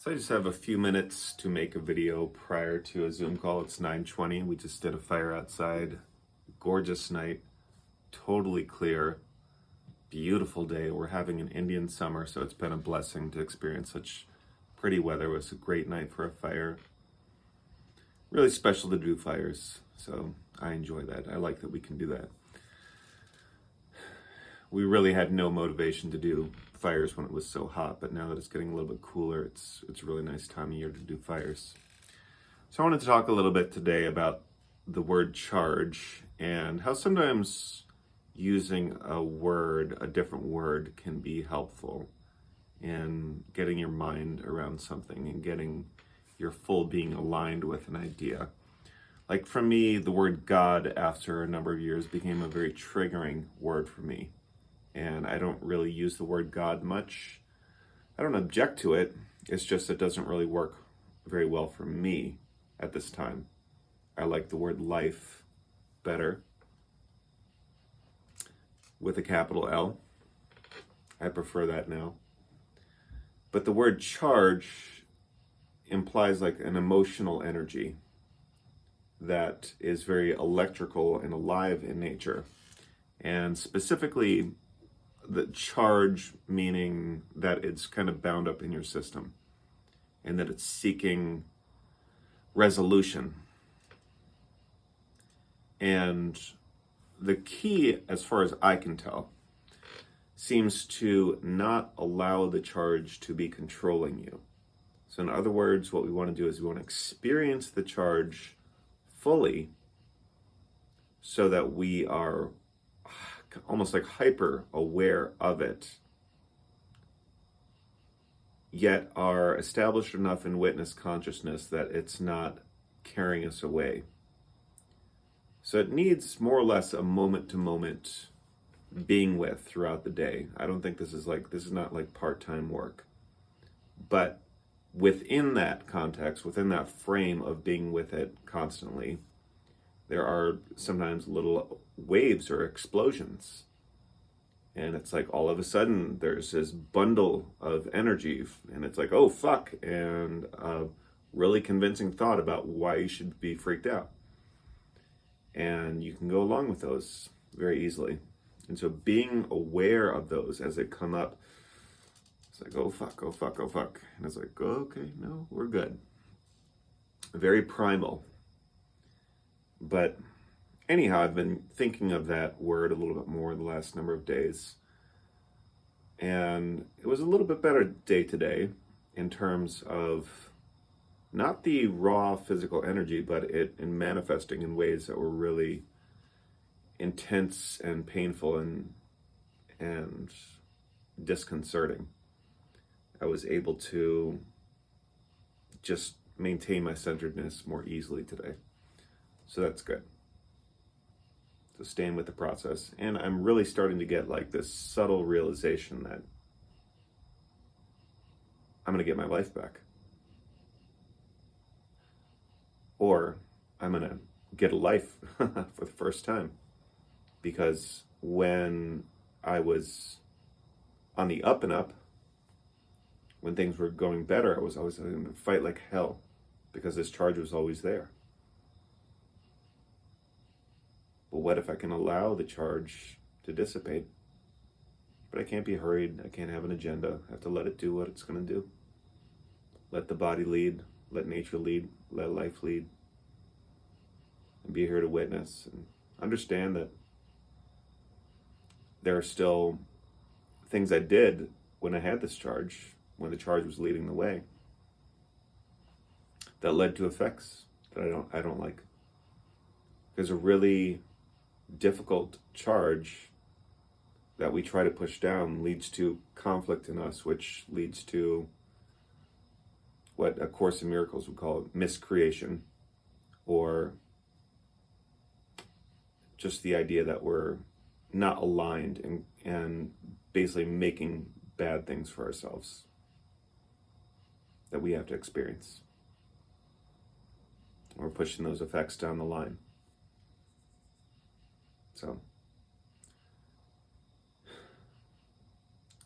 So I just have a few minutes to make a video prior to a Zoom call. It's 9:20. We just did a fire outside. Gorgeous night. Totally clear. Beautiful day. We're having an Indian summer, so it's been a blessing to experience such pretty weather. It was a great night for a fire. Really special to do fires, so I enjoy that. I like that we can do that. We really had no motivation to do fires when it was so hot, but now that it's getting a little bit cooler, it's a really nice time of year to do fires. So I wanted to talk a little bit today about the word charge and how sometimes using a different word can be helpful in getting your mind around something and getting your full being aligned with an idea. Like for me, the word God after a number of years became a very triggering word for me. And I don't really use the word God much. I don't object to it. It's just it doesn't really work very well for me at this time. I like the word life better with a capital L. I prefer that now. But the word charge implies like an emotional energy that is very electrical and alive in nature. And specifically, the charge meaning that it's kind of bound up in your system and that it's seeking resolution. And the key, as far as I can tell, seems to not allow the charge to be controlling you. So in other words, what we want to do is we want to experience the charge fully so that we are almost like hyper aware of it, yet are established enough in witness consciousness that it's not carrying us away. So it needs more or less a moment to moment being with throughout the day. I don't think this is not like part-time work. But within that context, within that frame of being with it constantly, there are sometimes little waves or explosions. And it's like all of a sudden there's this bundle of energy and it's like, oh fuck, and a really convincing thought about why you should be freaked out. And you can go along with those very easily. And so being aware of those as they come up, it's like, oh fuck, oh fuck, oh fuck. And it's like, oh, okay, no, we're good. Very primal. But anyhow, I've been thinking of that word a little bit more the last number of days. And it was a little bit better day today in terms of not the raw physical energy, but it in manifesting in ways that were really intense and painful and disconcerting. I was able to just maintain my centeredness more easily today. So that's good. So staying with the process. And I'm really starting to get like this subtle realization that I'm going to get my life back. Or I'm going to get a life for the first time. Because when I was on the up and up, when things were going better, I was always going to fight like hell because this charge was always there. But what if I can allow the charge to dissipate? But I can't be hurried. I can't have an agenda. I have to let it do what it's going to do. Let the body lead. Let nature lead. Let life lead. And be here to witness and understand that there are still things I did when I had this charge, when the charge was leading the way, that led to effects that I don't like. There's a really difficult charge that we try to push down leads to conflict in us, which leads to what A Course in Miracles would call miscreation, or just the idea that we're not aligned and basically making bad things for ourselves that we have to experience. We're pushing those effects down the line. So, I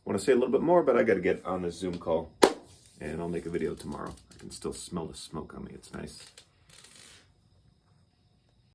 want to say a little bit more, but I got to get on this Zoom call. and I'll make a video tomorrow. I can still smell the smoke on me. It's nice.